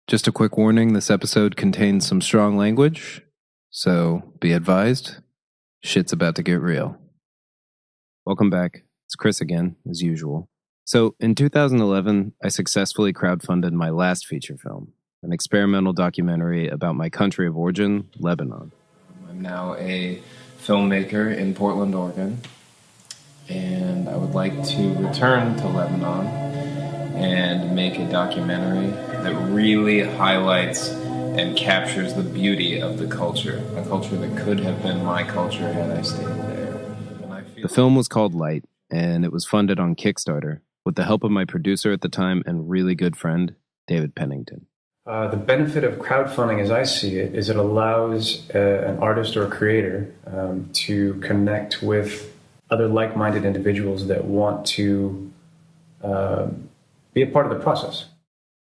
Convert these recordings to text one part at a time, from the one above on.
Just a quick warning, this episode contains some strong language, so be advised, shit's about to get real. Welcome back. It's Chris again, as usual. So, in 2011, I successfully crowdfunded my last feature film, an experimental documentary about my country of origin, Lebanon. I'm now a filmmaker in Portland, Oregon, and I would like to return to Lebanon and make a documentary that really highlights and captures the beauty of the culture, a culture that could have been my culture had I stayed there. The film was called Light, and it was funded on Kickstarter with the help of my producer at the time and really good friend, David Pennington. The benefit of crowdfunding, as I see it, is it allows an artist or a creator to connect with other like-minded individuals that want to be a part of the process.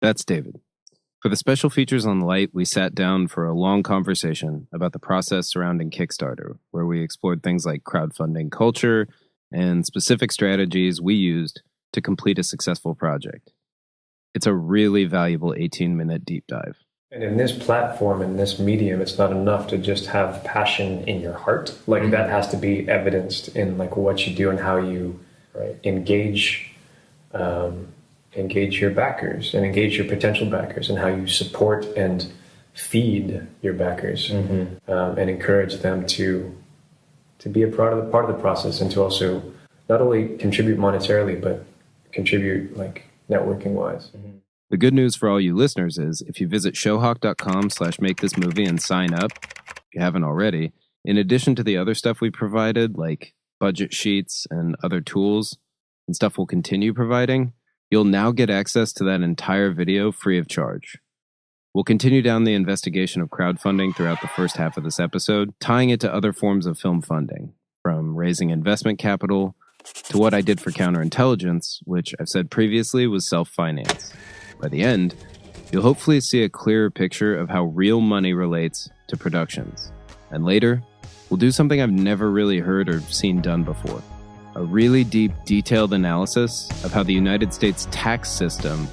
That's David. For the special features on Light, we sat down for a long conversation about the process surrounding Kickstarter, where we explored things like crowdfunding culture and specific strategies we used to complete a successful project. It's a really valuable 18-minute deep dive. And in this platform, in this medium, it's not enough to just have passion in your heart. Like that has to be evidenced in like what you do and how you engage your backers and engage your potential backers, and how you support and feed your backers, and encourage them to be a part of the process, and to also not only contribute monetarily but contribute like networking wise. The good news for all you listeners is if you visit ShoHawk.com/makethismovie and sign up, if you haven't already, in addition to the other stuff we provided, like budget sheets and other tools and stuff we'll continue providing, you'll now get access to that entire video free of charge. We'll continue down the investigation of crowdfunding throughout the first half of this episode, tying it to other forms of film funding, from raising investment capital to what I did for Counterintelligence, which I've said previously was self-finance. By the end, you'll hopefully see a clearer picture of how real money relates to productions. And later, we'll do something I've never really heard or seen done before. A really deep, detailed analysis of how the United States tax system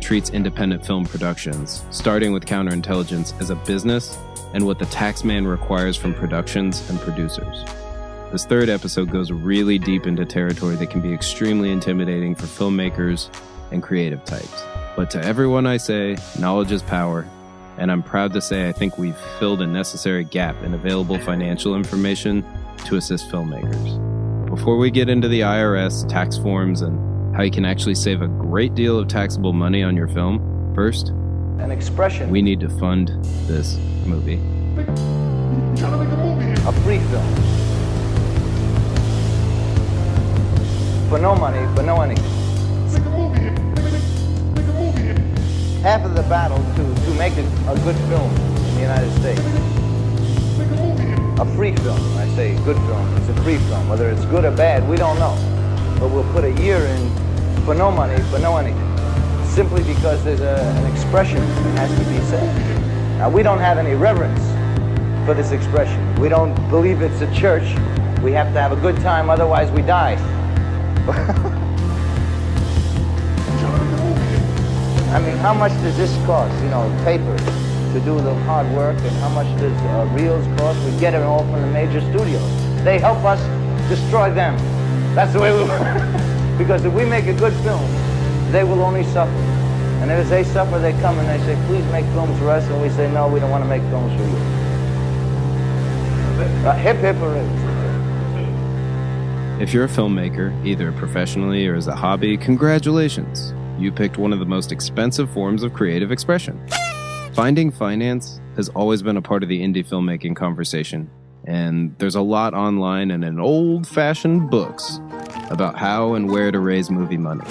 treats independent film productions, starting with Counterintelligence as a business and what the tax man requires from productions and producers. This third episode goes really deep into territory that can be extremely intimidating for filmmakers and creative types. But to everyone I say, knowledge is power, and I'm proud to say I think we've filled a necessary gap in available financial information to assist filmmakers. Before we get into the IRS, tax forms, and how you can actually save a great deal of taxable money on your film, first, an expression. We need to fund this movie. A free film. For no money, for no anything. Half of the battle to make a good film in the United States. A free film, I say good film, it's a free film. Whether it's good or bad, we don't know. But we'll put a year in for no money, for no anything. Simply because there's an expression that has to be said. Now, we don't have any reverence for this expression. We don't believe it's a church. We have to have a good time, otherwise we die. I mean, how much does this cost? You know, paper to do the hard work, and how much does reels cost? We get it all from the major studios. They help us destroy them. That's the way we work. Because if we make a good film, they will only suffer. And as they suffer, they come and they say, please make films for us. And we say, no, we don't want to make films for you. Hip, hip, hooray. If you're a filmmaker, either professionally or as a hobby, congratulations. You picked one of the most expensive forms of creative expression. Finding finance has always been a part of the indie filmmaking conversation, and there's a lot online and in old-fashioned books about how and where to raise movie money,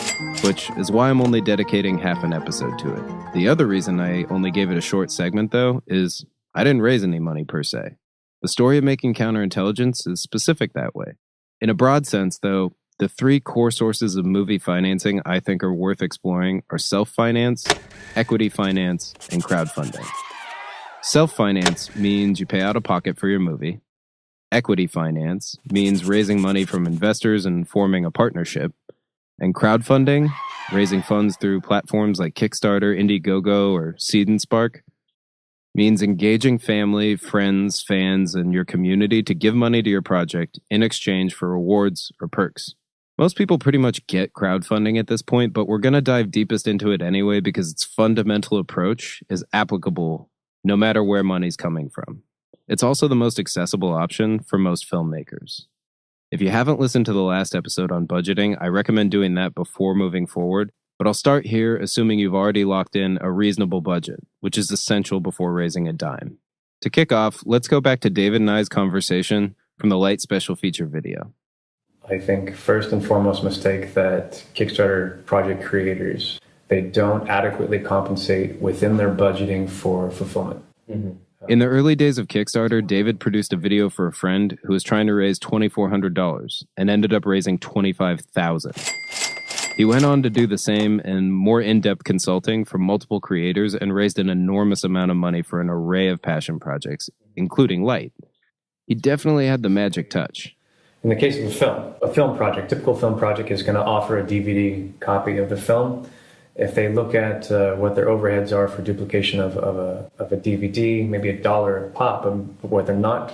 which is why I'm only dedicating half an episode to it. The other reason I only gave it a short segment, though, is I didn't raise any money per se. The story of making Counterintelligence is specific that way. In a broad sense, though, the three core sources of movie financing I think are worth exploring are self-finance, equity finance, and crowdfunding. Self-finance means you pay out of pocket for your movie. Equity finance means raising money from investors and forming a partnership. And crowdfunding raising funds through platforms like Kickstarter, Indiegogo, or Seed and Spark means engaging family, friends, fans, and your community to give money to your project in exchange for rewards or perks. Most people pretty much get crowdfunding at this point, but we're going to dive deepest into it anyway because its fundamental approach is applicable no matter where money's coming from. It's also the most accessible option for most filmmakers. If you haven't listened to the last episode on budgeting, I recommend doing that before moving forward. But I'll start here assuming you've already locked in a reasonable budget, which is essential before raising a dime. To kick off, let's go back to David and I's conversation from the Light special feature video. I think first and foremost mistake that Kickstarter project creators, they don't adequately compensate within their budgeting for fulfillment. Mm-hmm. In the early days of Kickstarter, David produced a video for a friend who was trying to raise $2,400 and ended up raising $25,000. He went on to do the same and more in-depth consulting for multiple creators and raised an enormous amount of money for an array of passion projects, including Light. He definitely had the magic touch. In the case of a film project, typical film project is going to offer a DVD copy of the film. If they look at what their overheads are for duplication of a DVD, maybe $1 a pop, but what they're not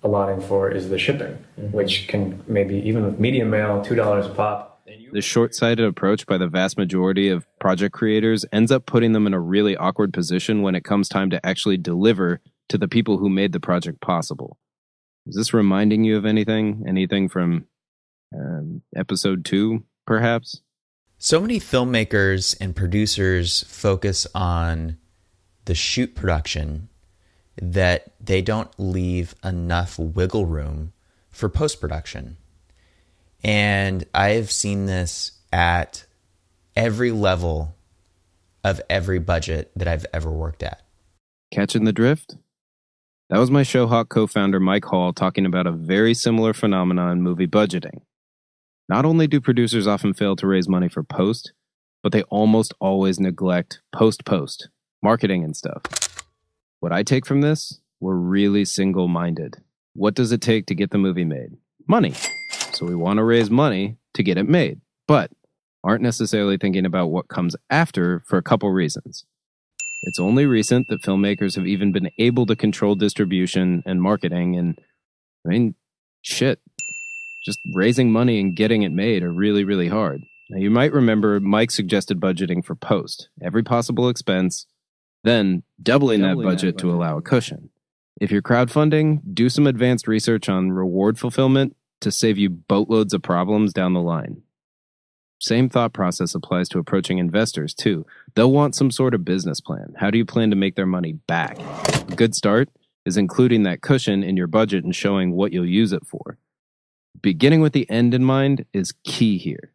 allotting for is the shipping, which can maybe, even with medium mail, $2 a pop. This short-sighted approach by the vast majority of project creators ends up putting them in a really awkward position when it comes time to actually deliver to the people who made the project possible. Is this reminding you of anything? Anything from episode 2, perhaps? So many filmmakers and producers focus on the shoot production that they don't leave enough wiggle room for post-production. And I've seen this at every level of every budget that I've ever worked at. Catching the drift? That was my ShoHawk co-founder Mike Hall talking about a very similar phenomenon in movie budgeting. Not only do producers often fail to raise money for post, but they almost always neglect post-post, marketing and stuff. What I take from this, we're really single-minded. What does it take to get the movie made? Money. So we want to raise money to get it made, but aren't necessarily thinking about what comes after for a couple reasons. It's only recent that filmmakers have even been able to control distribution and marketing, and just raising money and getting it made are really, really hard. Now, you might remember Mike suggested budgeting for post, every possible expense, then doubling that budget to allow a cushion. If you're crowdfunding, do some advanced research on reward fulfillment to save you boatloads of problems down the line. Same thought process applies to approaching investors, too. They'll want some sort of business plan. How do you plan to make their money back? A good start is including that cushion in your budget and showing what you'll use it for. Beginning with the end in mind is key here.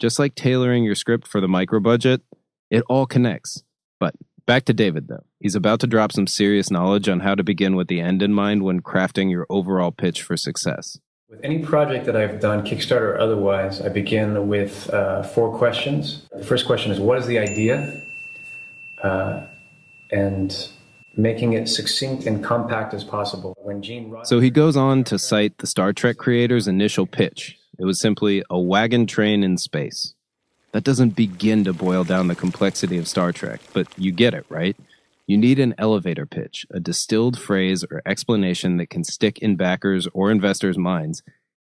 Just like tailoring your script for the micro budget, it all connects. But back to David, though. He's about to drop some serious knowledge on how to begin with the end in mind when crafting your overall pitch for success. With any project that I've done, Kickstarter or otherwise, I begin with 4 questions. The first question is, what is the idea? And making it succinct and compact as possible. So he goes on to cite the Star Trek creator's initial pitch. It was simply a wagon train in space. That doesn't begin to boil down the complexity of Star Trek, but you get it, right? You need an elevator pitch, a distilled phrase or explanation that can stick in backers' or investors' minds,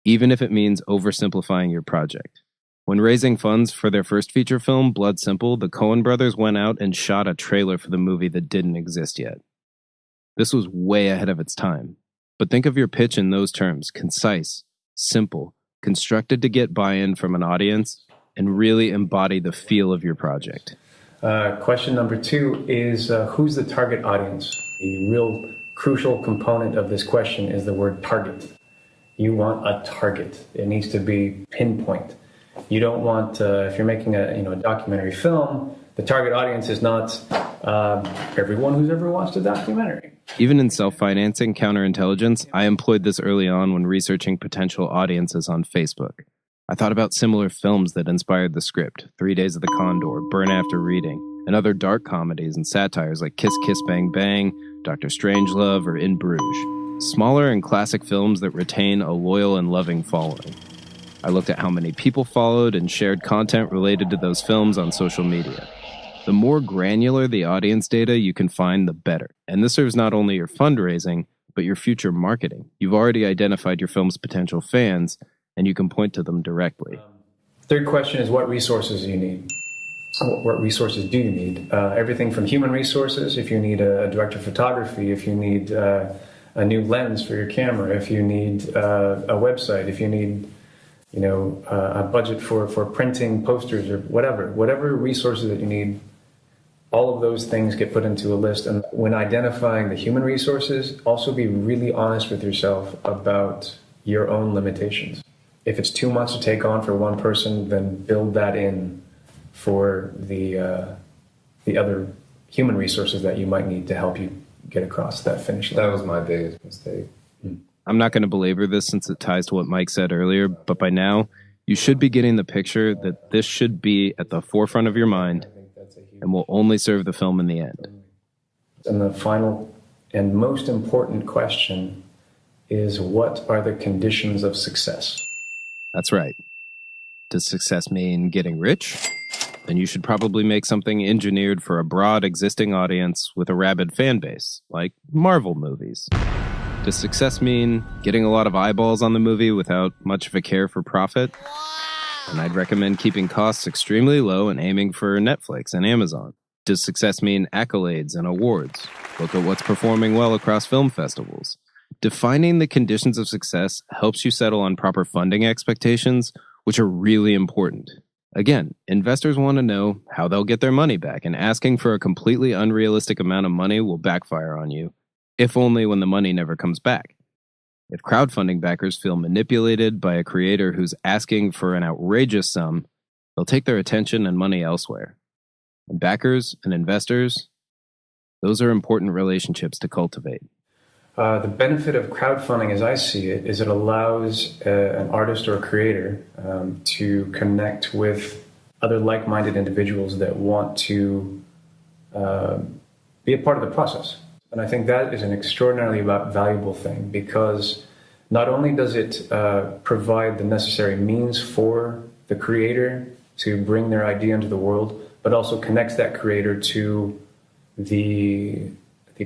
even if it means oversimplifying your project. When raising funds for their first feature film, Blood Simple, the Coen brothers went out and shot a trailer for the movie that didn't exist yet. This was way ahead of its time. But think of your pitch in those terms: concise, simple, constructed to get buy-in from an audience, and really embody the feel of your project. Question number 2 is, who's the target audience? The real crucial component of this question is the word target. You want a target. It needs to be pinpoint. You don't want, if you're making a documentary film, the target audience is not everyone who's ever watched a documentary. Even in self-financing Counterintelligence, I employed this early on when researching potential audiences on Facebook. I thought about similar films that inspired the script: 3 Days of the Condor, Burn After Reading, and other dark comedies and satires like Kiss Kiss Bang Bang, Dr. Strangelove, or In Bruges. Smaller and classic films that retain a loyal and loving following. I looked at how many people followed and shared content related to those films on social media. The more granular the audience data you can find, the better. And this serves not only your fundraising, but your future marketing. You've already identified your film's potential fans, and you can point to them directly. Third question is, what resources do you need? What resources do you need? Everything from human resources, if you need a director of photography, if you need a new lens for your camera, if you need a website, if you need a budget for printing posters or whatever resources that you need, all of those things get put into a list. And when identifying the human resources, also be really honest with yourself about your own limitations. If it's too much to take on for one person, then build that in for the other human resources that you might need to help you get across that finish line. That was my biggest mistake. I'm not going to belabor this since it ties to what Mike said earlier, but by now, you should be getting the picture that this should be at the forefront of your mind and will only serve the film in the end. And the final and most important question is, what are the conditions of success? That's right. Does success mean getting rich? Then you should probably make something engineered for a broad existing audience with a rabid fan base, like Marvel movies. Does success mean getting a lot of eyeballs on the movie without much of a care for profit? And I'd recommend keeping costs extremely low and aiming for Netflix and Amazon. Does success mean accolades and awards? Look at what's performing well across film festivals. Defining the conditions of success helps you settle on proper funding expectations, which are really important. Again, investors want to know how they'll get their money back, and asking for a completely unrealistic amount of money will backfire on you, if only when the money never comes back. If crowdfunding backers feel manipulated by a creator who's asking for an outrageous sum, they'll take their attention and money elsewhere. And backers and investors, those are important relationships to cultivate. The benefit of crowdfunding, as I see it, is it allows an artist or a creator to connect with other like-minded individuals that want to be a part of the process. And I think that is an extraordinarily valuable thing, because not only does it provide the necessary means for the creator to bring their idea into the world, but also connects that creator to the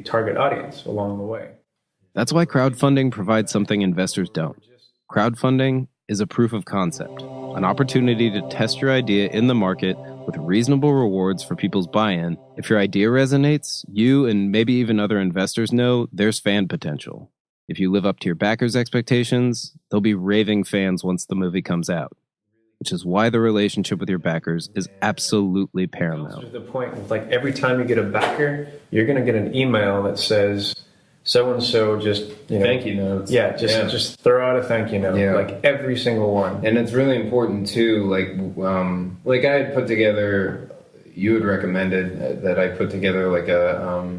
target audience along the way. That's why crowdfunding provides something investors don't. Crowdfunding is a proof of concept, an opportunity to test your idea in the market with reasonable rewards for people's buy-in. If your idea resonates, you and maybe even other investors know there's fan potential. If you live up to your backers' expectations, they'll be raving fans once the movie comes out, which is why the relationship with your backers is absolutely paramount. To the point, like every time you get a backer, you're going to get an email that says, so-and-so just, thank you notes. Just throw out a thank you note, like every single one. And it's really important too, like I had put together, you had recommended that I put together like a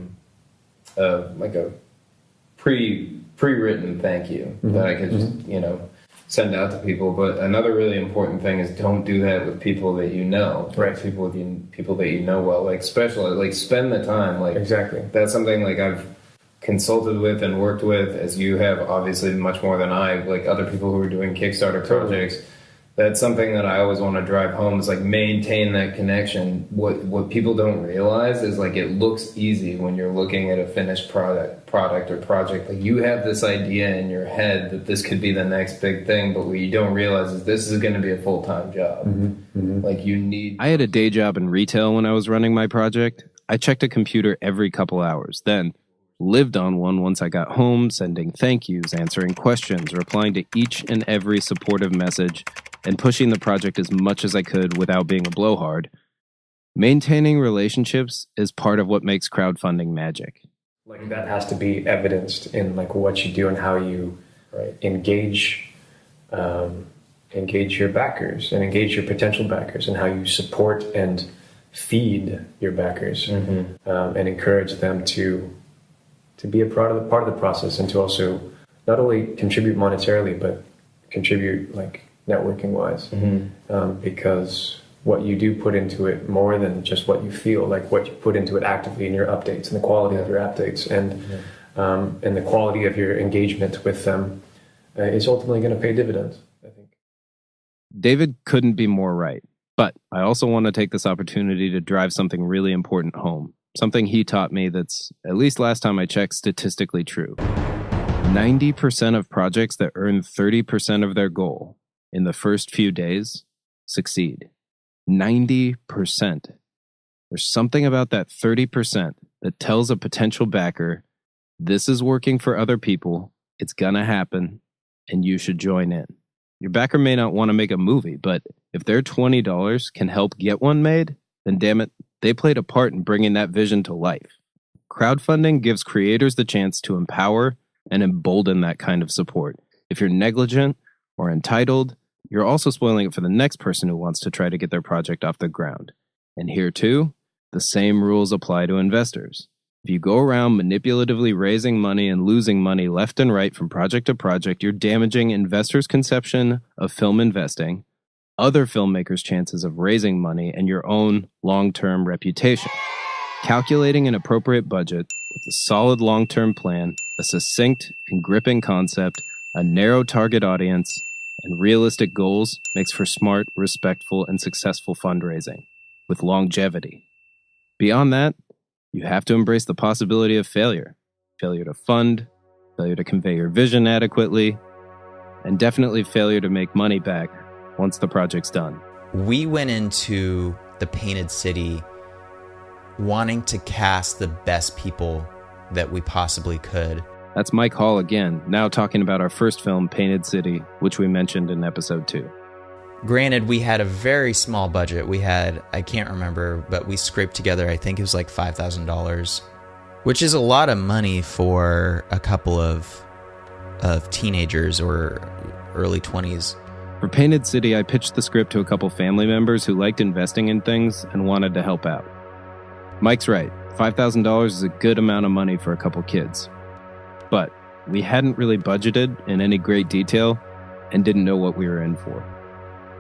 pre-written thank you that I could just, send out to people. But another really important thing is, don't do that with people that you know. Right. People that you know well, spend the time. Exactly. That's something like I've consulted with and worked with, as you have obviously much more than I, like other people who are doing Kickstarter projects. That's something that I always want to drive home, is like maintain that connection. What people don't realize is like it looks easy when you're looking at a finished product or project. Like you have this idea in your head that this could be the next big thing, but what you don't realize is this is going to be a full-time job. Like you need... I had a day job in retail when I was running my project. I checked a computer every couple hours, then lived on one once I got home, sending thank yous, answering questions, replying to each and every supportive message, and pushing the project as much as I could without being a blowhard. Maintaining relationships is part of what makes crowdfunding magic. Like that has to be evidenced in like what you do and how you engage your backers and engage your potential backers, and how you support and feed your backers and encourage them to be a part of the process, and to also not only contribute monetarily, but contribute like networking wise, because what you do put into it, more than just what you feel, like what you put into it actively in your updates and the quality of your updates and the quality of your engagement with them is ultimately going to pay dividends. David couldn't be more right. But I also want to take this opportunity to drive something really important home. Something he taught me that's, at least last time I checked, statistically true. 90% of projects that earn 30% of their goal in the first few days succeed. 90%. There's something about that 30% that tells a potential backer, this is working for other people, it's gonna happen, and you should join in. Your backer may not want to make a movie, but if their $20 can help get one made, then damn it, they played a part in bringing that vision to life. Crowdfunding gives creators the chance to empower and embolden that kind of support. If you're negligent or entitled, you're also spoiling it for the next person who wants to try to get their project off the ground. And here too, the same rules apply to investors. If you go around manipulatively raising money and losing money left and right from project to project, you're damaging investors' conception of film investing, other filmmakers' chances of raising money, and your own long-term reputation. Calculating an appropriate budget with a solid long-term plan, a succinct and gripping concept, a narrow target audience, and realistic goals makes for smart, respectful, and successful fundraising with longevity. Beyond that, you have to embrace the possibility of failure. Failure to fund, failure to convey your vision adequately, and definitely failure to make money back once the project's done. We went into The Painted City wanting to cast the best people that we possibly could. That's Mike Hall again, now talking about our first film, Painted City, which we mentioned in episode 2. Granted, we had a very small budget. We had, I can't remember, but we scraped together, I think it was like $5,000, which is a lot of money for a couple of teenagers or early 20s. For Painted City, I pitched the script to a couple family members who liked investing in things and wanted to help out. Mike's right, $5,000 is a good amount of money for a couple kids. But we hadn't really budgeted in any great detail and didn't know what we were in for.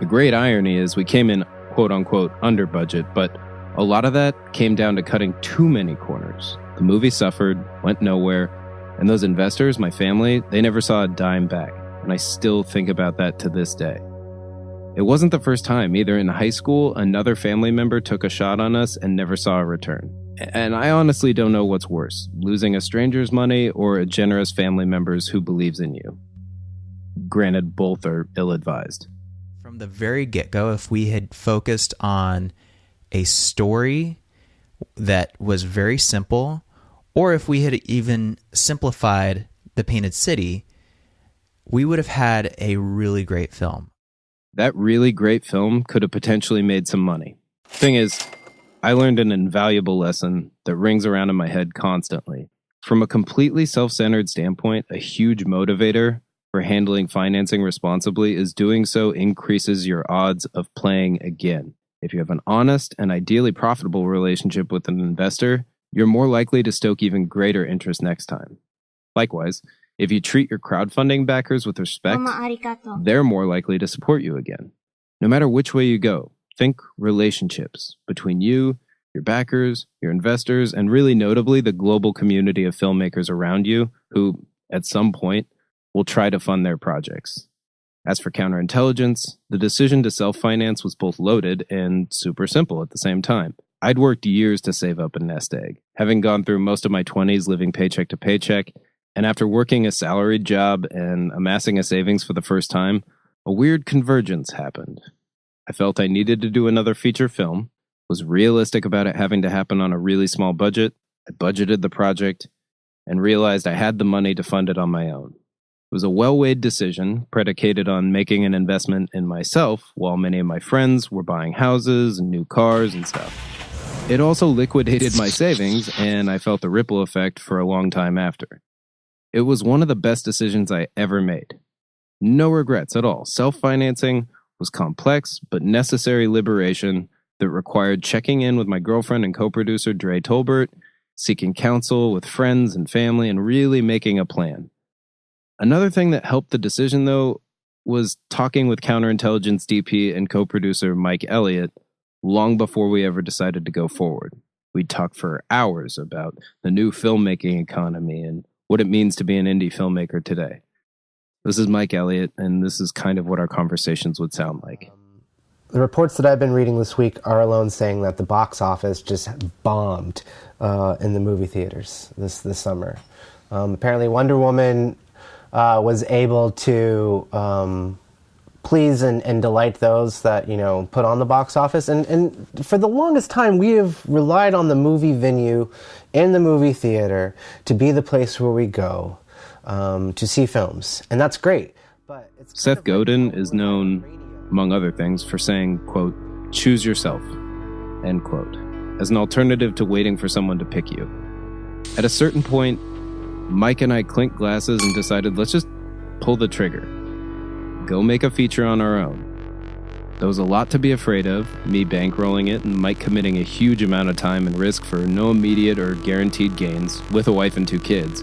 The great irony is we came in quote-unquote under budget, but a lot of that came down to cutting too many corners. The movie suffered, went nowhere, and those investors, my family, they never saw a dime back, and I still think about that to this day. It wasn't the first time either. In high school, another family member took a shot on us and never saw a return. And I honestly don't know what's worse, losing a stranger's money or a generous family member who believes in you. Granted, both are ill-advised. From the very get-go, if we had focused on a story that was very simple, or if we had even simplified The Painted City, we would have had a really great film. That really great film could have potentially made some money. Thing is, I learned an invaluable lesson that rings around in my head constantly. From a completely self-centered standpoint, a huge motivator for handling financing responsibly is doing so increases your odds of playing again. If you have an honest and ideally profitable relationship with an investor, you're more likely to stoke even greater interest next time. Likewise, if you treat your crowdfunding backers with respect, they're more likely to support you again. No matter which way you go, think relationships between you, your backers, your investors, and really notably the global community of filmmakers around you who, at some point, will try to fund their projects. As for Counterintelligence, the decision to self-finance was both loaded and super simple at the same time. I'd worked years to save up a nest egg, having gone through most of my 20s living paycheck to paycheck, and after working a salaried job and amassing a savings for the first time, a weird convergence happened. I felt I needed to do another feature film, was realistic about it having to happen on a really small budget, I budgeted the project, and realized I had the money to fund it on my own. It was a well-weighed decision, predicated on making an investment in myself, while many of my friends were buying houses and new cars and stuff. It also liquidated my savings, and I felt the ripple effect for a long time after. It was one of the best decisions I ever made. No regrets at all. Self-financing was complex but necessary liberation that required checking in with my girlfriend and co-producer Dre Tolbert, seeking counsel with friends and family, and really making a plan. Another thing that helped the decision, though, was talking with Counterintelligence DP and co-producer Mike Elliott long before we ever decided to go forward. We'd talk for hours about the new filmmaking economy and what it means to be an indie filmmaker today. This is Mike Elliott, and this is kind of what our conversations would sound like. The reports that I've been reading this week are alone saying that the box office just bombed in the movie theaters this summer. Apparently Wonder Woman was able to please and delight those that, put on the box office. And for the longest time, we have relied on the movie venue in the movie theater to be the place where we go to see films. And that's great. But it's Seth Godin is known, among other things, for saying, quote, choose yourself, end quote, as an alternative to waiting for someone to pick you. At a certain point, Mike and I clinked glasses and decided, let's just pull the trigger. Go make a feature on our own. There was a lot to be afraid of, me bankrolling it and Mike committing a huge amount of time and risk for no immediate or guaranteed gains with a wife and 2 kids.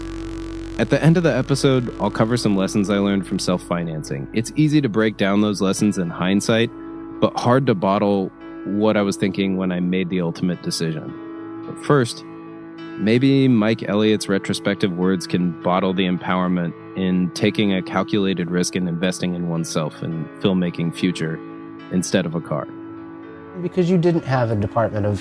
At the end of the episode, I'll cover some lessons I learned from self-financing. It's easy to break down those lessons in hindsight, but hard to bottle what I was thinking when I made the ultimate decision. But first, maybe Mike Elliott's retrospective words can bottle the empowerment in taking a calculated risk and investing in oneself and filmmaking future instead of a car. Because you didn't have a department of,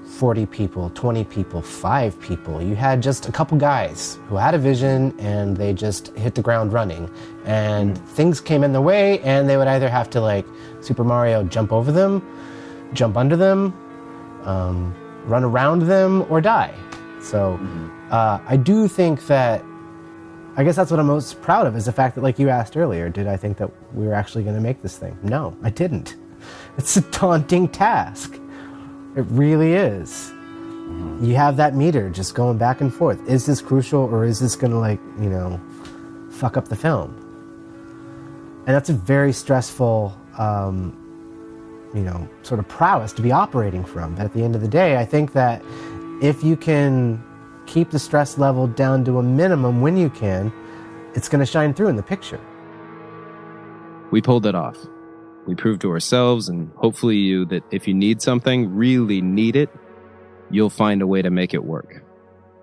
40 people, 20 people, 5 people. You had just a couple guys who had a vision and they just hit the ground running. And things came in the way and they would either have to, like Super Mario, jump over them, jump under them, run around them, or die. So I do think that, I guess that's what I'm most proud of, is the fact that, like you asked earlier, did I think that we were actually going to make this thing? No, I didn't. It's a daunting task. It really is. You have that meter just going back and forth. Is this crucial, or is this going to, fuck up the film? And that's a very stressful, sort of prowess to be operating from. But at the end of the day, I think that if you can keep the stress level down to a minimum when you can, it's going to shine through in the picture. We pulled it off. We proved to ourselves, and hopefully you, that if you need something, really need it, you'll find a way to make it work.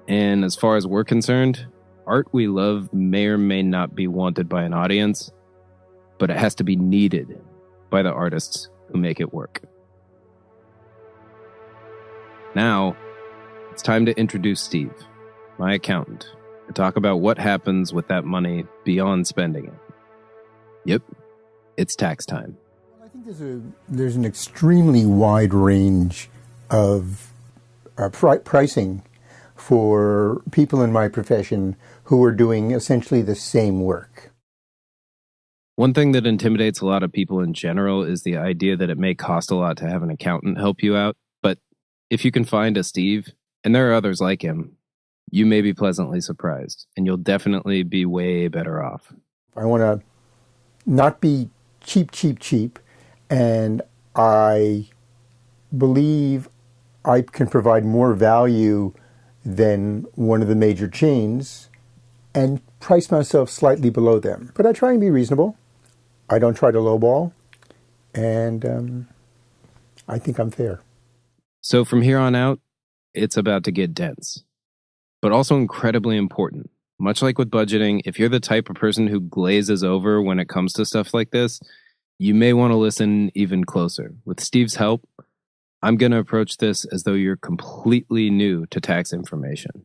And as far as we're concerned, art we love may or may not be wanted by an audience, but it has to be needed by the artists who make it work. Now, it's time to introduce Steve, my accountant, to talk about what happens with that money beyond spending it. Yep, it's tax time. I think there's an extremely wide range of pricing for people in my profession who are doing essentially the same work. One thing that intimidates a lot of people in general is the idea that it may cost a lot to have an accountant help you out. But if you can find a Steve, and there are others like him, you may be pleasantly surprised, and you'll definitely be way better off. I want to not be cheap, and I believe I can provide more value than one of the major chains and price myself slightly below them. But I try and be reasonable. I don't try to lowball, and I think I'm fair. So from here on out, it's about to get dense, but also incredibly important. Much like with budgeting, if you're the type of person who glazes over when it comes to stuff like this, you may want to listen even closer. With Steve's help, I'm going to approach this as though you're completely new to tax information.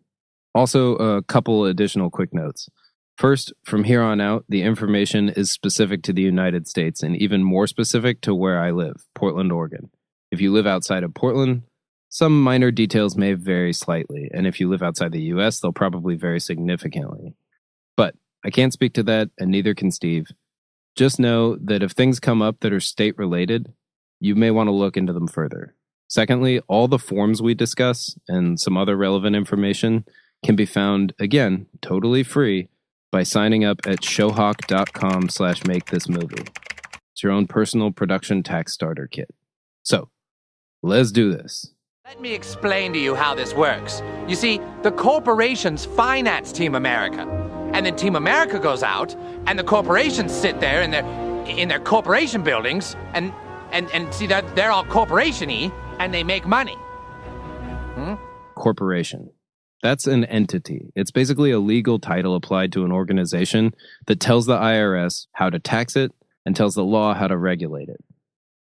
Also, a couple additional quick notes. First, from here on out, the information is specific to the United States and even more specific to where I live, Portland, Oregon. If you live outside of Portland, some minor details may vary slightly, and if you live outside the US, they'll probably vary significantly. But I can't speak to that, and neither can Steve. Just know that if things come up that are state-related, you may want to look into them further. Secondly, all the forms we discuss and some other relevant information can be found, again, totally free, by signing up at ShoHawk.com/makethismovie. It's your own personal production tax starter kit. So, let's do this. Let me explain to you how this works. You see, the corporations finance Team America. And then Team America goes out, and the corporations sit there in their corporation buildings, and see that they're all corporation-y, and they make money. Corporation. That's an entity. It's basically a legal title applied to an organization that tells the IRS how to tax it and tells the law how to regulate it.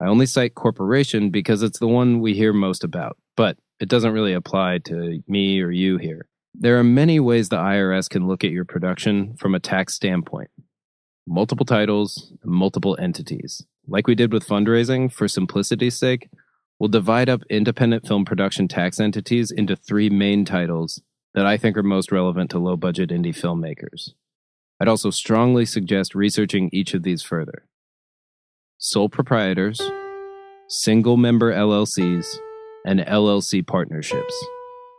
I only cite corporation because it's the one we hear most about, but it doesn't really apply to me or you here. There are many ways the IRS can look at your production from a tax standpoint. Multiple titles, multiple entities. Like we did with fundraising, for simplicity's sake, we'll divide up independent film production tax entities into 3 main titles that I think are most relevant to low-budget indie filmmakers. I'd also strongly suggest researching each of these further. Sole proprietors, single-member LLCs, and LLC partnerships.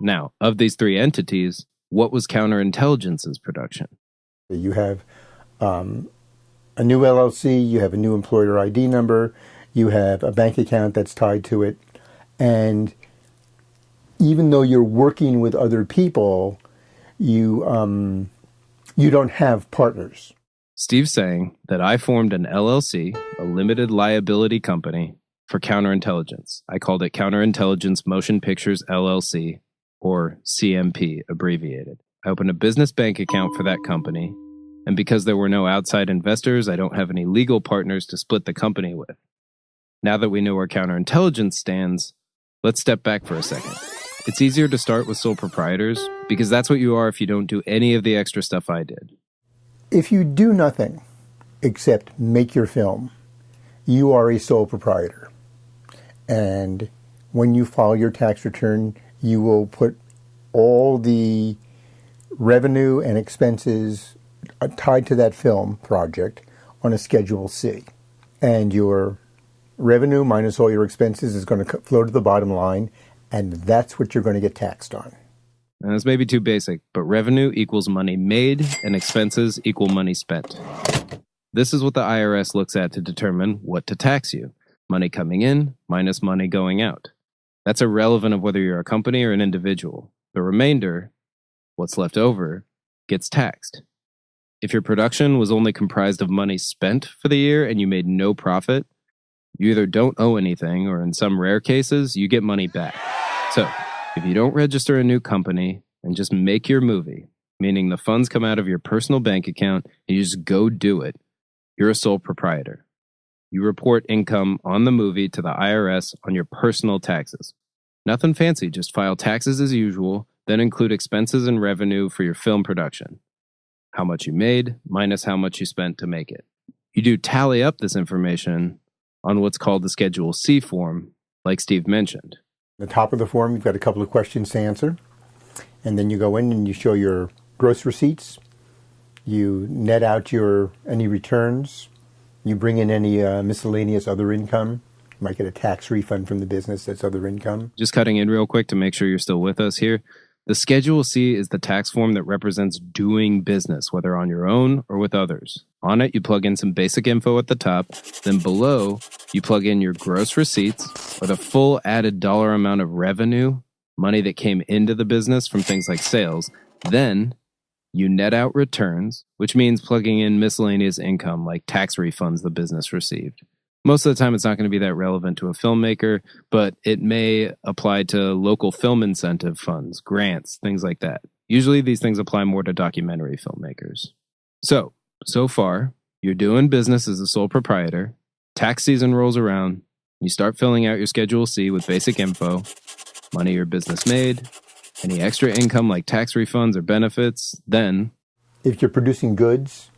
Now, of these 3 entities, what was Counterintelligence's production? You have a new LLC, you have a new employer ID number, you have a bank account that's tied to it, and even though you're working with other people, you don't have partners. Steve's saying that I formed an LLC, a limited liability company, for Counterintelligence. I called it Counterintelligence Motion Pictures LLC, or CMP abbreviated. I opened a business bank account for that company, and because there were no outside investors, I don't have any legal partners to split the company with. Now that we know where Counterintelligence stands, let's step back for a second. It's easier to start with sole proprietors because that's what you are if you don't do any of the extra stuff I did. If you do nothing except make your film, you are a sole proprietor. And when you file your tax return, you will put all the revenue and expenses tied to that film project on a Schedule C. And your revenue minus all your expenses is going to flow to the bottom line, and that's what you're going to get taxed on. And that's maybe too basic, but revenue equals money made and expenses equal money spent. This is what the IRS looks at to determine what to tax you. Money coming in minus money going out. That's irrelevant of whether you're a company or an individual. The remainder, what's left over, gets taxed. If your production was only comprised of money spent for the year and you made no profit, you either don't owe anything or in some rare cases, you get money back. So, if you don't register a new company and just make your movie, meaning the funds come out of your personal bank account and you just go do it, you're a sole proprietor. You report income on the movie to the IRS on your personal taxes. Nothing fancy, just file taxes as usual, then include expenses and revenue for your film production. How much you made minus how much you spent to make it. You do tally up this information on what's called the Schedule C form, like Steve mentioned. At the top of the form, you've got a couple of questions to answer. And then you go in and you show your gross receipts. You net out any returns. You bring in any miscellaneous other income. You might get a tax refund from the business that's other income. Just cutting in real quick to make sure you're still with us here. The Schedule C is the tax form that represents doing business, whether on your own or with others. On it, you plug in some basic info at the top. Then below, you plug in your gross receipts, or the full added dollar amount of revenue, money that came into the business from things like sales. Then you net out returns, which means plugging in miscellaneous income like tax refunds the business received. Most of the time, it's not going to be that relevant to a filmmaker, but it may apply to local film incentive funds, grants, things like that. Usually, these things apply more to documentary filmmakers. So far, you're doing business as a sole proprietor, tax season rolls around, you start filling out your Schedule C with basic info, money your business made, any extra income like tax refunds or benefits, then... If you're producing goods,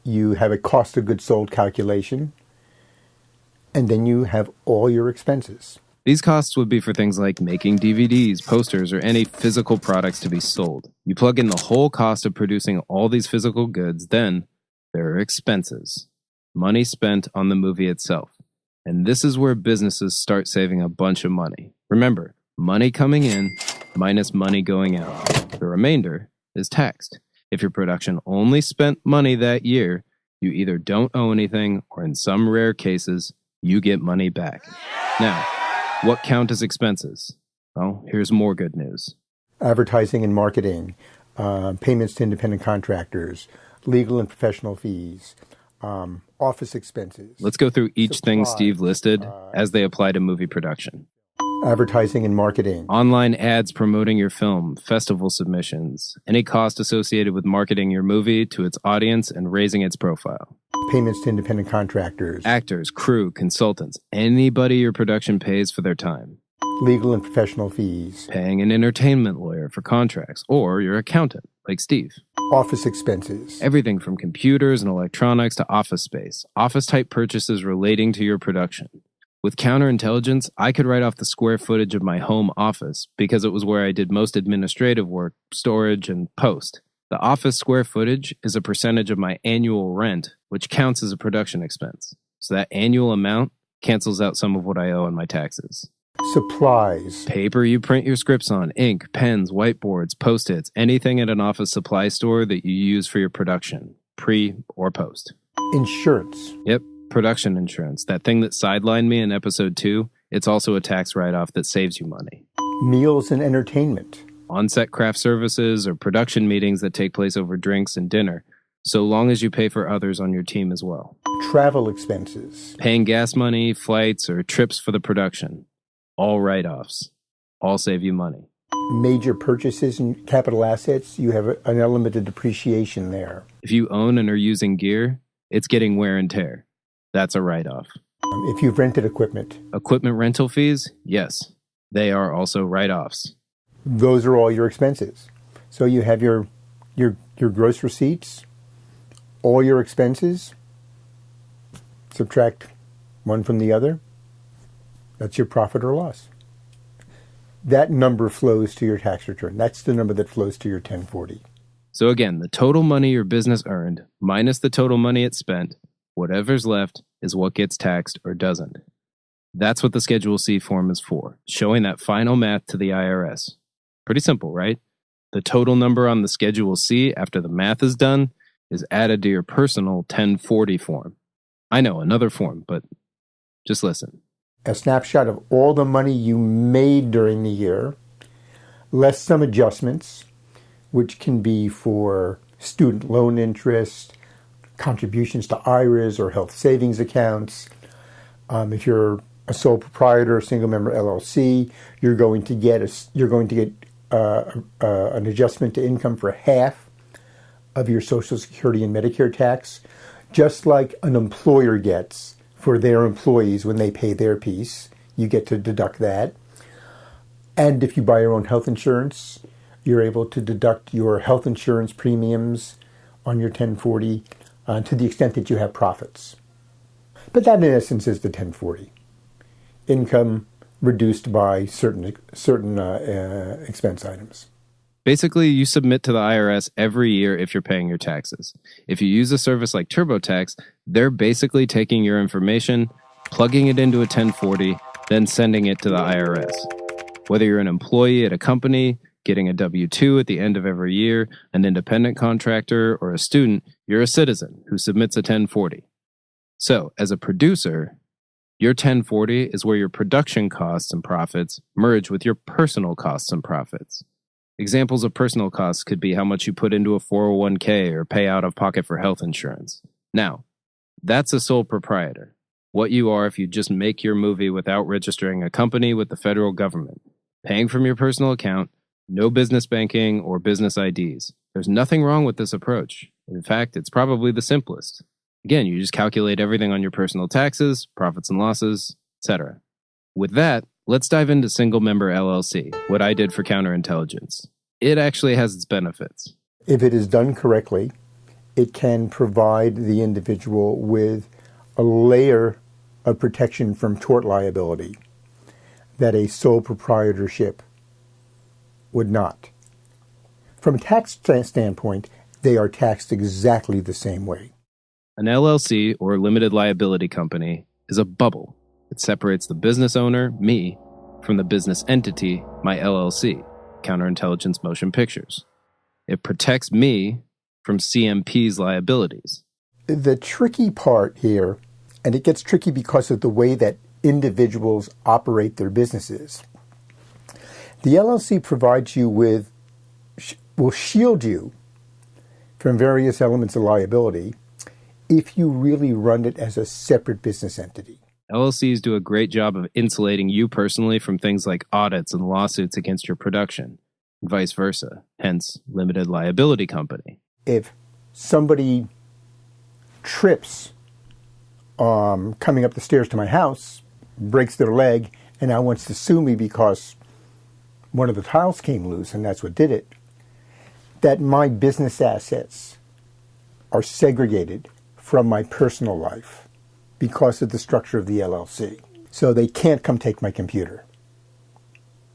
you have a cost of goods sold calculation, and then you have all your expenses. These costs would be for things like making DVDs, posters, or any physical products to be sold. You plug in the whole cost of producing all these physical goods, then there are expenses. Money spent on the movie itself. And this is where businesses start saving a bunch of money. Remember, money coming in minus money going out. The remainder is taxed. If your production only spent money that year, you either don't owe anything, or in some rare cases, you get money back. Now, what count as expenses? Well, here's more good news. Advertising and marketing, payments to independent contractors, legal and professional fees, office expenses. Let's go through each thing Steve listed as they apply to movie production. advertising and marketing, online ads promoting your film, festival submissions, any cost associated with marketing your movie to its audience and raising its profile, payments to independent contractors, actors, crew, consultants, anybody your production pays for their time, legal and professional fees, paying an entertainment lawyer for contracts, or your accountant, like Steve. office expenses, Everything from computers and electronics to office space, office-type purchases relating to your production. With Counterintelligence, I could write off the square footage of my home office because it was where I did most administrative work, storage, and post. The office square footage is a percentage of my annual rent, which counts as a production expense. So that annual amount cancels out some of what I owe on my taxes. supplies, Paper you print your scripts on, ink, pens, whiteboards, Post-its, anything at an office supply store that you use for your production, pre or post. insurance, Yep, production insurance. That thing that sidelined me in episode 2, it's also a tax write-off that saves you money. meals and entertainment, On-set craft services or production meetings that take place over drinks and dinner, so long as you pay for others on your team as well. travel expenses, Paying gas money, flights, or trips for the production. All write-offs. All save you money. major purchases and capital assets, you have an element of depreciation there. If you own and are using gear, it's getting wear and tear. That's a write-off. If you've rented equipment, Equipment rental fees? Yes. They are also write-offs. those are all your expenses. So you have your gross receipts, all your expenses, subtract one from the other, that's your profit or loss. That number flows to your tax return. That's the number that flows to your 1040. So again, the total money your business earned minus the total money it spent, whatever's left is what gets taxed or doesn't. That's what the Schedule C form is for, showing that final math to the IRS. Pretty simple, right? The total number on the Schedule C after the math is done is added to your personal 1040 form. I know, another form, but just listen. A snapshot of all the money you made during the year, less some adjustments, which can be for student loan interest, contributions to IRAs or health savings accounts. If you're a sole proprietor, single member LLC, you're going to get an adjustment to income for half of your Social Security and Medicare tax, just like an employer gets for their employees when they pay their piece. You get to deduct that. And if you buy your own health insurance, you're able to deduct your health insurance premiums on your 1040 to the extent that you have profits. But that, in essence, is the 1040. Income reduced by certain expense items. Basically, you submit to the IRS every year if you're paying your taxes. If you use a service like TurboTax, they're basically taking your information, plugging it into a 1040, then sending it to the IRS. Whether you're an employee at a company, getting a W-2 at the end of every year, an independent contractor, or a student, you're a citizen who submits a 1040. So, as a producer, your 1040 is where your production costs and profits merge with your personal costs and profits. Examples of personal costs could be how much you put into a 401k or pay out of pocket for health insurance. Now, that's a sole proprietor. What you are if you just make your movie without registering a company with the federal government, paying from your personal account, no business banking or business IDs. There's nothing wrong with this approach. In fact, it's probably the simplest. Again, you just calculate everything on your personal taxes, profits and losses, etc. With that, let's dive into single member LLC, what I did for Counterintelligence. It actually has its benefits. If it is done correctly, it can provide the individual with a layer of protection from tort liability that a sole proprietorship would not. From a tax standpoint, they are taxed exactly the same way. An LLC, or limited liability company, is a bubble. It separates the business owner, me, from the business entity, my LLC, Counterintelligence Motion Pictures. It protects me from CMP's liabilities. The tricky part here, and it gets tricky because of the way that individuals operate their businesses, the LLC provides you with, will shield you from various elements of liability if you really run it as a separate business entity. LLCs do a great job of insulating you personally from things like audits and lawsuits against your production, and vice versa, hence limited liability company. If somebody trips coming up the stairs to my house, breaks their leg, and now wants to sue me because one of the tiles came loose, and that's what did it, that my business assets are segregated from my personal life because of the structure of the LLC. So they can't come take my computer.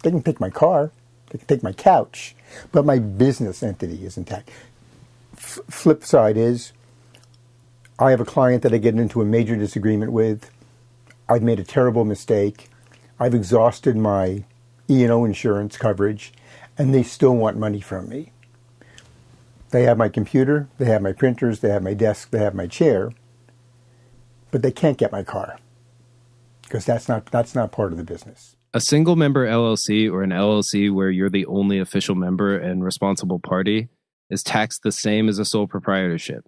They can take my car, they can take my couch, but my business entity is intact. Flip side is, I have a client that I get into a major disagreement with. I've made a terrible mistake. I've exhausted my E&O insurance coverage, and they still want money from me. They have my computer, they have my printers, they have my desk, they have my chair, but they can't get my car because that's not part of the business. A single member LLC or an LLC where you're the only official member and responsible party is taxed the same as a sole proprietorship.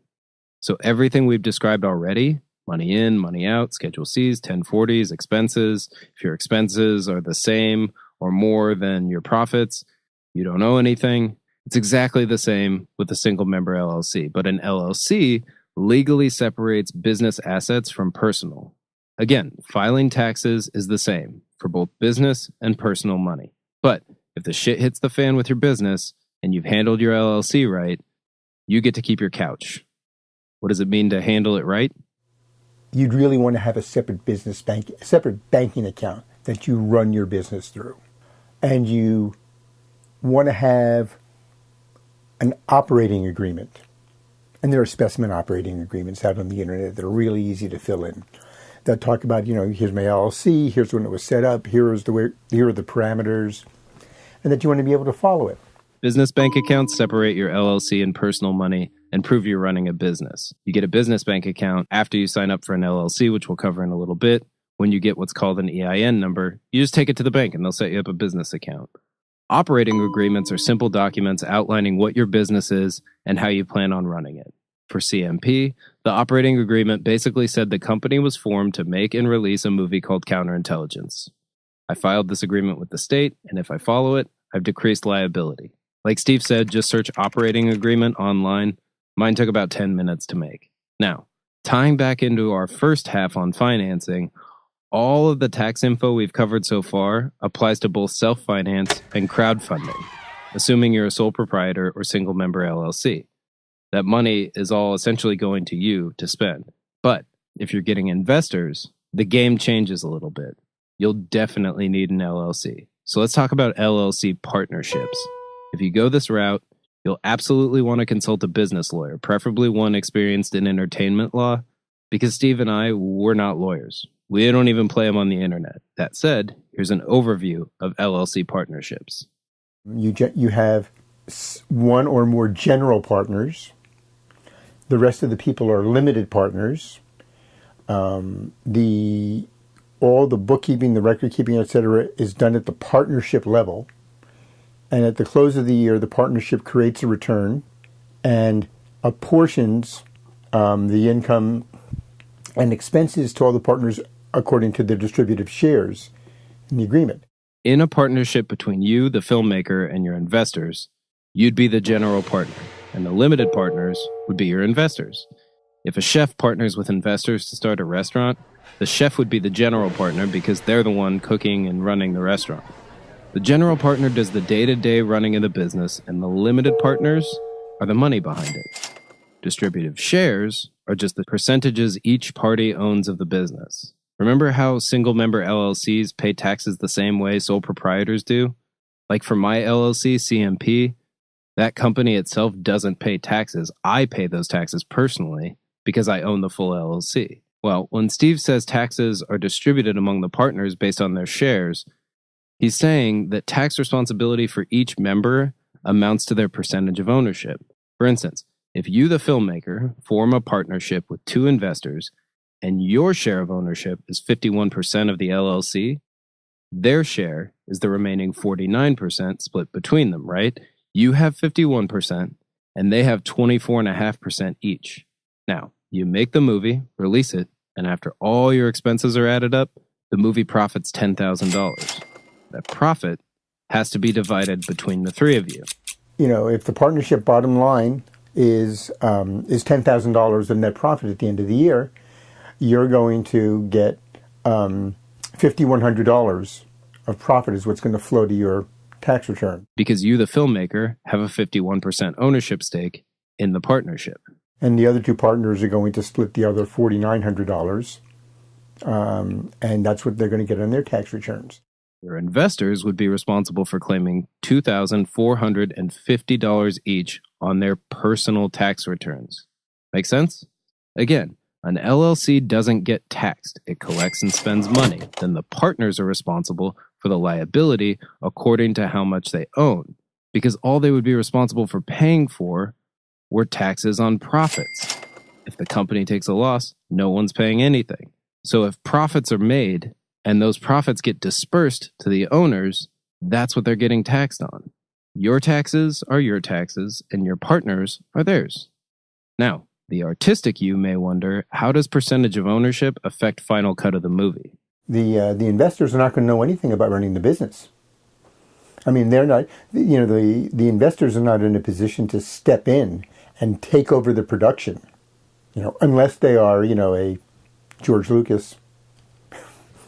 So everything we've described already, money in, money out, Schedule Cs, 1040s, expenses, if your expenses are the same or more than your profits, you don't owe anything. It's exactly the same with a single member LLC, but an LLC legally separates business assets from personal. Again, filing taxes is the same for both business and personal money. But if the shit hits the fan with your business and you've handled your LLC right, you get to keep your couch. What does it mean to handle it right? You'd really want to have a separate banking account that you run your business through. And you want to have an operating agreement. And there are specimen operating agreements out on the internet that are really easy to fill in. That talk about, here's my LLC, here's when it was set up, here are the parameters, and that you want to be able to follow it. Business bank accounts separate your LLC and personal money and prove you're running a business. You get a business bank account after you sign up for an LLC, which we'll cover in a little bit. When you get what's called an EIN number, you just take it to the bank and they'll set you up a business account. Operating agreements are simple documents outlining what your business is and how you plan on running it. For CMP, the operating agreement basically said the company was formed to make and release a movie called Counterintelligence. I filed this agreement with the state, and if I follow it, I've decreased liability. Like Steve said, just search operating agreement online. Mine took about 10 minutes to make. Now, tying back into our first half on financing, all of the tax info we've covered so far applies to both self-finance and crowdfunding, assuming you're a sole proprietor or single member LLC. That money is all essentially going to you to spend. But if you're getting investors, the game changes a little bit. You'll definitely need an LLC. So let's talk about LLC partnerships. If you go this route, you'll absolutely want to consult a business lawyer, preferably one experienced in entertainment law, because Steve and I, we're not lawyers. We don't even play them on the internet. That said, here's an overview of LLC partnerships. You have one or more general partners. The rest of the people are limited partners. All the bookkeeping, the record keeping, etc., is done at the partnership level. And at the close of the year, the partnership creates a return and apportions the income and expenses to all the partners according to their distributive shares in the agreement. In a partnership between you, the filmmaker, and your investors, you'd be the general partner, and the limited partners would be your investors. If a chef partners with investors to start a restaurant, the chef would be the general partner because they're the one cooking and running the restaurant. The general partner does the day-to-day running of the business, and the limited partners are the money behind it. Distributive shares are just the percentages each party owns of the business. Remember how single-member LLCs pay taxes the same way sole proprietors do? Like for my LLC, CMP, that company itself doesn't pay taxes. I pay those taxes personally because I own the full LLC. Well, when Steve says taxes are distributed among the partners based on their shares, he's saying that tax responsibility for each member amounts to their percentage of ownership. For instance, if you, the filmmaker, form a partnership with two investors and your share of ownership is 51% of the LLC, their share is the remaining 49% split between them, right? You have 51% and they have 24.5% each. Now, you make the movie, release it, and after all your expenses are added up, the movie profits $10,000. That profit has to be divided between the three of you. You know, if the partnership bottom line is $10,000 of net profit at the end of the year, you're going to get $5,100 of profit is what's going to flow to your tax return. Because you, the filmmaker, have a 51% ownership stake in the partnership. And the other two partners are going to split the other $4,900, and that's what they're going to get on their tax returns. Your investors would be responsible for claiming $2,450 each on their personal tax returns. Make sense? Again, an LLC doesn't get taxed. It collects and spends money. Then the partners are responsible for the liability according to how much they own, because all they would be responsible for paying for were taxes on profits. If the company takes a loss, no one's paying anything. So if profits are made and those profits get dispersed to the owners, that's what they're getting taxed on. Your taxes are your taxes, and your partners are theirs. Now, the artistic you may wonder, how does percentage of ownership affect final cut of the movie? The investors are not going to know anything about running the business. I mean, they're not, you know, the investors are not in a position to step in and take over the production, you know, unless they are, you know, a George Lucas,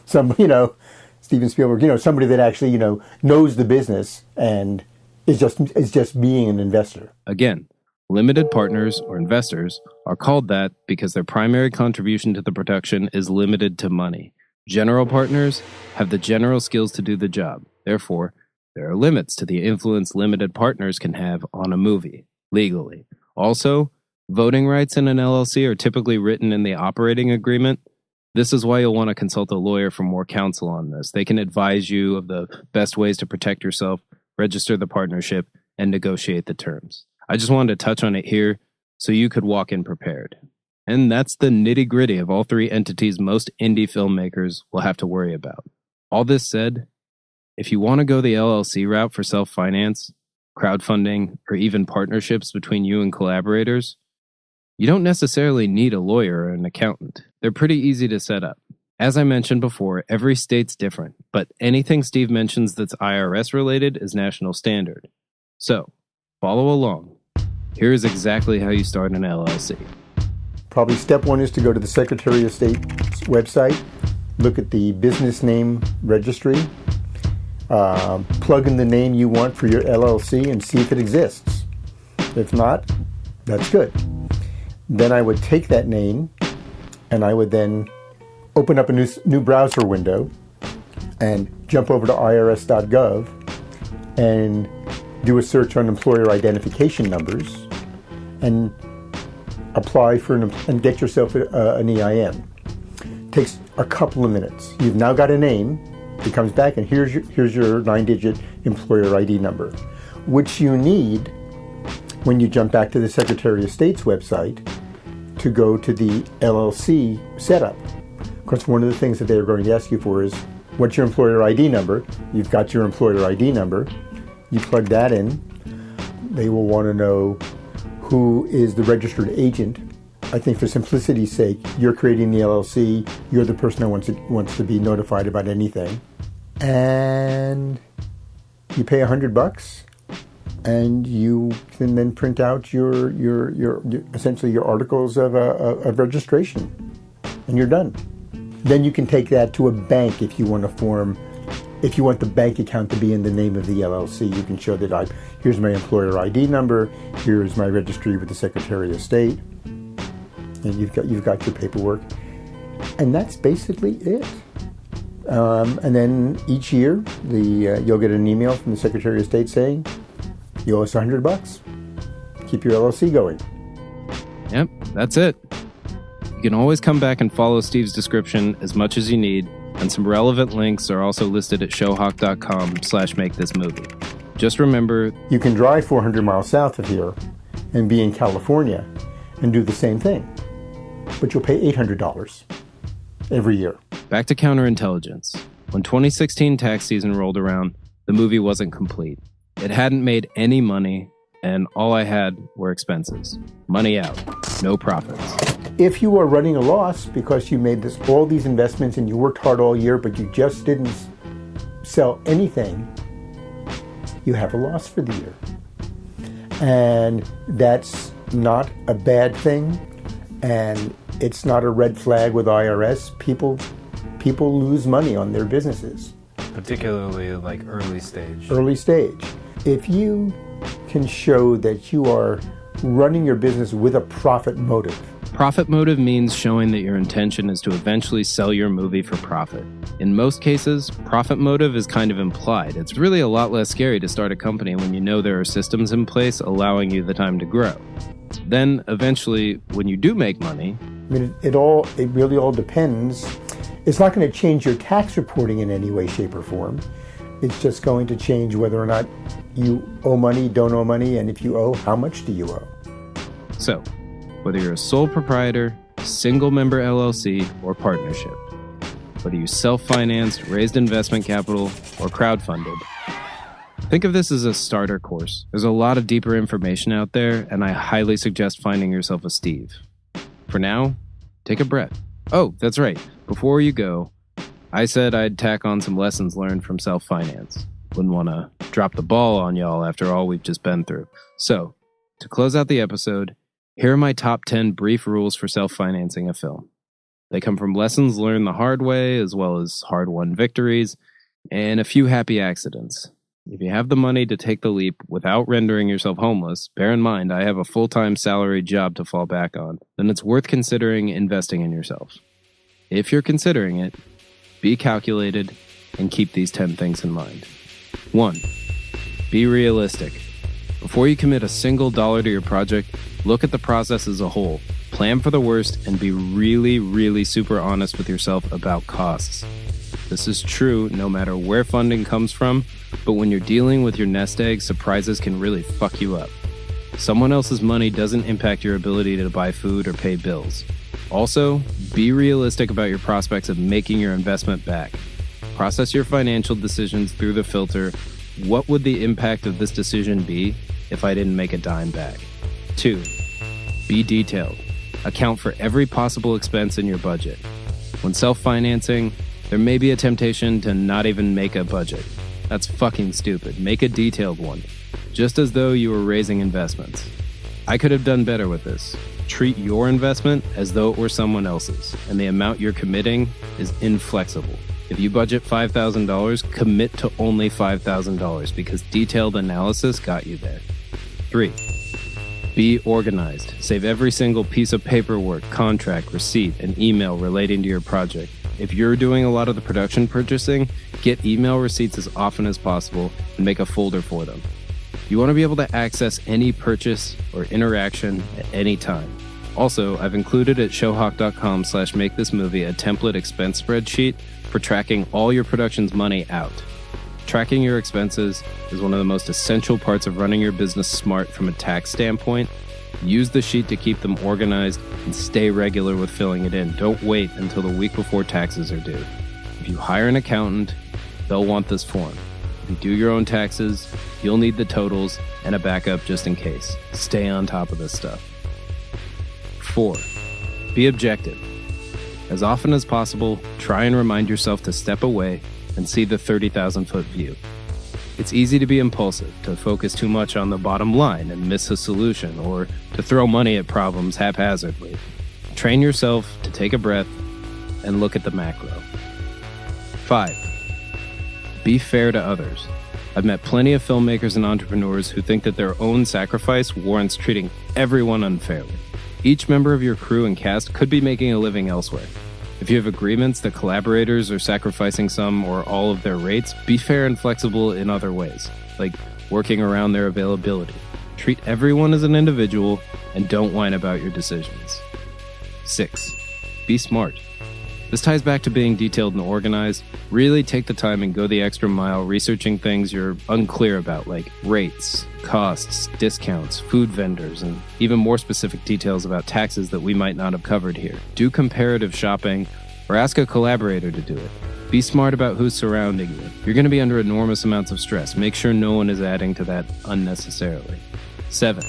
Steven Spielberg, you know, somebody that actually, you know, knows the business and is just being an investor. Again, limited partners or investors are called that because their primary contribution to the production is limited to money. General partners have the general skills to do the job. Therefore, there are limits to the influence limited partners can have on a movie, legally. Also, voting rights in an LLC are typically written in the operating agreement. This is why you'll want to consult a lawyer for more counsel on this. They can advise you of the best ways to protect yourself, register the partnership, and negotiate the terms. I just wanted to touch on it here so you could walk in prepared. And that's the nitty-gritty of all three entities most indie filmmakers will have to worry about. All this said, if you want to go the LLC route for self-finance, crowdfunding, or even partnerships between you and collaborators, you don't necessarily need a lawyer or an accountant. They're pretty easy to set up. As I mentioned before, every state's different, but anything Steve mentions that's IRS related is national standard. So, follow along. Here is exactly how you start an LLC. Probably step one is to go to the Secretary of State's website, look at the business name registry, plug in the name you want for your LLC and see if it exists. If not, that's good. Then I would take that name and I would then open up a new browser window and jump over to irs.gov and do a search on employer identification numbers and apply for and get yourself an EIN. Takes a couple of minutes. You've now got a name. It comes back and here's your 9-digit employer ID number, which you need when you jump back to the Secretary of State's website to go to the LLC setup. Of course, one of the things that they're going to ask you for is, what's your employer ID number? You've got your employer ID number. You plug that in. They will want to know who is the registered agent. I think for simplicity's sake, you're creating the LLC. You're the person that wants to be notified about anything. And you pay $100, and you can then print out your essentially your articles of registration, and you're done. Then you can take that to a bank if you want the bank account to be in the name of the LLC. You can show that here's my employer ID number, here's my registry with the Secretary of State, and you've got your paperwork, and that's basically it. And then each year, you'll get an email from the Secretary of State saying, you owe us $100. Keep your LLC going. Yep, that's it. You can always come back and follow Steve's description as much as you need, and some relevant links are also listed at ShoHawk.com/makethismovie. Just remember, you can drive 400 miles south of here and be in California and do the same thing, but you'll pay $800 every year. Back to Counterintelligence. When 2016 tax season rolled around, the movie wasn't complete. It hadn't made any money, and all I had were expenses. Money out, no profits. If you are running a loss because you made all these investments and you worked hard all year, but you just didn't sell anything, you have a loss for the year. And that's not a bad thing, and it's not a red flag with IRS. People lose money on their businesses. Particularly like early stage. Early stage. If you can show that you are running your business with a profit motive. Profit motive means showing that your intention is to eventually sell your movie for profit. In most cases, profit motive is kind of implied. It's really a lot less scary to start a company when you know there are systems in place allowing you the time to grow. Then, eventually, when you do make money... I mean, it really all depends. It's not going to change your tax reporting in any way, shape, or form. It's just going to change whether or not you owe money, don't owe money, and if you owe, how much do you owe? So, whether you're a sole proprietor, single member LLC, or partnership, whether you self-financed, raised investment capital, or crowdfunded, think of this as a starter course. There's a lot of deeper information out there, and I highly suggest finding yourself a Steve. For now, take a breath. Oh, that's right. Before you go, I said I'd tack on some lessons learned from self-finance. Wouldn't want to drop the ball on y'all after all we've just been through. So, to close out the episode, here are my top 10 brief rules for self-financing a film. They come from lessons learned the hard way, as well as hard-won victories, and a few happy accidents. If you have the money to take the leap without rendering yourself homeless, bear in mind I have a full-time salaried job to fall back on, then it's worth considering investing in yourself. If you're considering it, be calculated and keep these 10 things in mind. 1. Be realistic. Before you commit a single dollar to your project, look at the process as a whole. Plan for the worst and be really, really super honest with yourself about costs. This is true no matter where funding comes from, but when you're dealing with your nest egg, surprises can really fuck you up. Someone else's money doesn't impact your ability to buy food or pay bills. Also, be realistic about your prospects of making your investment back. Process your financial decisions through the filter, what would the impact of this decision be if I didn't make a dime back? 2. Be detailed. Account for every possible expense in your budget. When self-financing, there may be a temptation to not even make a budget. That's fucking stupid. Make a detailed one, just as though you were raising investments. I could have done better with this. Treat your investment as though it were someone else's, and the amount you're committing is inflexible. If you budget $5,000, commit to only $5,000 because detailed analysis got you there. 3. Be organized. Save every single piece of paperwork, contract, receipt, and email relating to your project. If you're doing a lot of the production purchasing, get email receipts as often as possible and make a folder for them. You want to be able to access any purchase or interaction at any time. Also, I've included at ShoHawk.com/makethismovie a template expense spreadsheet for tracking all your production's money out. Tracking your expenses is one of the most essential parts of running your business smart from a tax standpoint. Use the sheet to keep them organized and stay regular with filling it in. Don't wait until the week before taxes are due. If you hire an accountant, they'll want this form. If you do your own taxes, you'll need the totals and a backup just in case. Stay on top of this stuff. 4. Be objective. As often as possible, try and remind yourself to step away and see the 30,000-foot view. It's easy to be impulsive, to focus too much on the bottom line and miss a solution, or to throw money at problems haphazardly. Train yourself to take a breath and look at the macro. 5. Be fair to others. I've met plenty of filmmakers and entrepreneurs who think that their own sacrifice warrants treating everyone unfairly. Each member of your crew and cast could be making a living elsewhere. If you have agreements that collaborators are sacrificing some or all of their rates, be fair and flexible in other ways, like working around their availability. Treat everyone as an individual and don't whine about your decisions. 6. Be smart. This ties back to being detailed and organized. Really take the time and go the extra mile researching things you're unclear about, like rates, costs, discounts, food vendors, and even more specific details about taxes that we might not have covered here. Do comparative shopping or ask a collaborator to do it. Be smart about who's surrounding you. You're going to be under enormous amounts of stress. Make sure no one is adding to that unnecessarily. 7.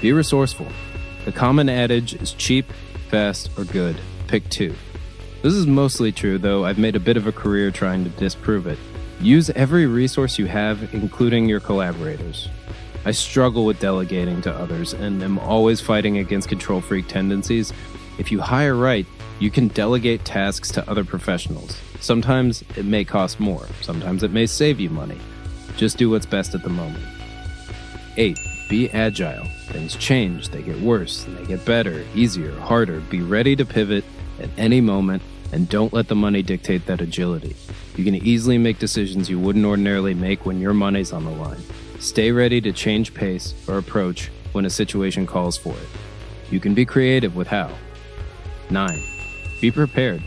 Be resourceful. The common adage is cheap, fast, or good. Pick two. This is mostly true, though I've made a bit of a career trying to disprove it. Use every resource you have, including your collaborators. I struggle with delegating to others and am always fighting against control freak tendencies. If you hire right, you can delegate tasks to other professionals. Sometimes it may cost more, sometimes it may save you money. Just do what's best at the moment. 8. Be agile. Things change, they get worse, and they get better, easier, harder. Be ready to pivot at any moment, and don't let the money dictate that agility. You can easily make decisions you wouldn't ordinarily make when your money's on the line. Stay ready to change pace or approach when a situation calls for it. You can be creative with how. 9. Be prepared.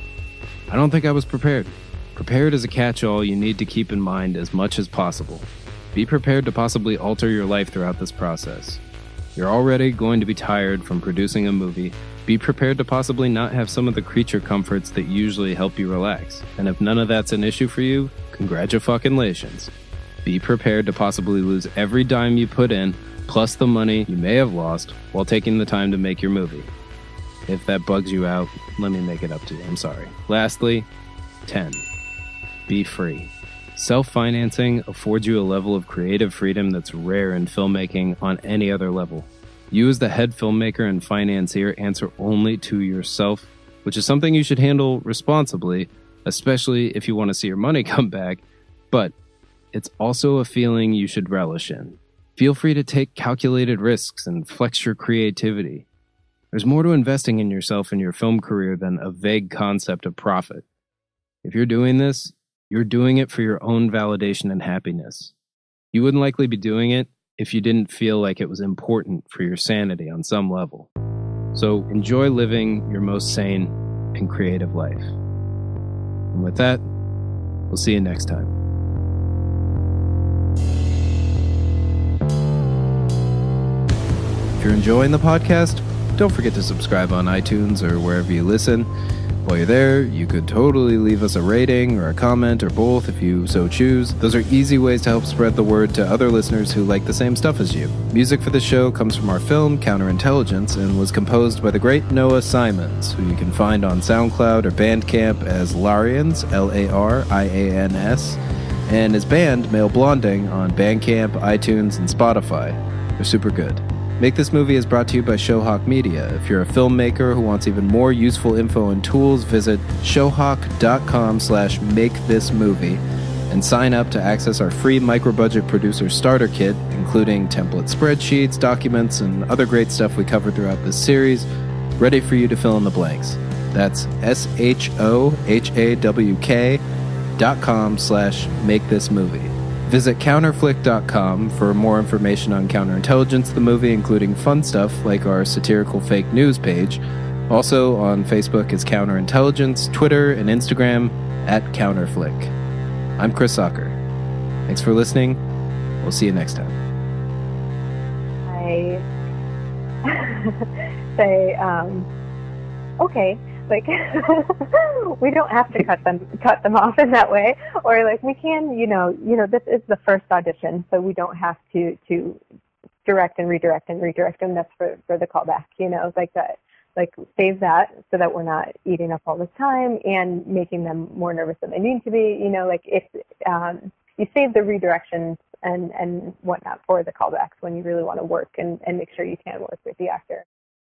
I don't think I was prepared. Prepared is a catch-all you need to keep in mind as much as possible. Be prepared to possibly alter your life throughout this process. You're already going to be tired from producing a movie. Be prepared to possibly not have some of the creature comforts that usually help you relax. And if none of that's an issue for you, congratulations. Be prepared to possibly lose every dime you put in, plus the money you may have lost while taking the time to make your movie. If that bugs you out, let me make it up to you. I'm sorry. Lastly, 10. Be free. Self-financing affords you a level of creative freedom that's rare in filmmaking on any other level. You as the head filmmaker and financier answer only to yourself, which is something you should handle responsibly, especially if you want to see your money come back, but it's also a feeling you should relish in. Feel free to take calculated risks and flex your creativity. There's more to investing in yourself and your film career than a vague concept of profit. If you're doing this, you're doing it for your own validation and happiness. You wouldn't likely be doing it if you didn't feel like it was important for your sanity on some level. So enjoy living your most sane and creative life. And with that, we'll see you next time. If you're enjoying the podcast, don't forget to subscribe on iTunes or wherever you listen. While you're there, you could totally leave us a rating or a comment or both if you so choose. Those are easy ways to help spread the word to other listeners who like the same stuff as you. Music for the show comes from our film, Counterintelligence, and was composed by the great Noah Simons, who you can find on SoundCloud or Bandcamp as Larians, Larians, and his band, Male Blonding, on Bandcamp, iTunes, and Spotify. They're super good. Make This Movie is brought to you by ShoHawk Media. If you're a filmmaker who wants even more useful info and tools, visit shohawk.com/makethismovie and sign up to access our free micro-budget producer starter kit, including template spreadsheets, documents, and other great stuff we cover throughout this series, ready for you to fill in the blanks. That's shohawk.com/makethismovie. Visit counterflick.com for more information on Counterintelligence, the movie, including fun stuff like our satirical fake news page. Also on Facebook is Counterintelligence, Twitter, and Instagram @Counterflick. I'm Chris Socker. Thanks for listening. We'll see you next time. I say, okay. Like, we don't have to cut them off in that way, or like we can, this is the first audition, so we don't have to direct and redirect, and that's for the callback, like that, like save that so that we're not eating up all the time and making them more nervous than they need to be, like if you save the redirections and whatnot for the callbacks when you really want to work and make sure you can work with the actor.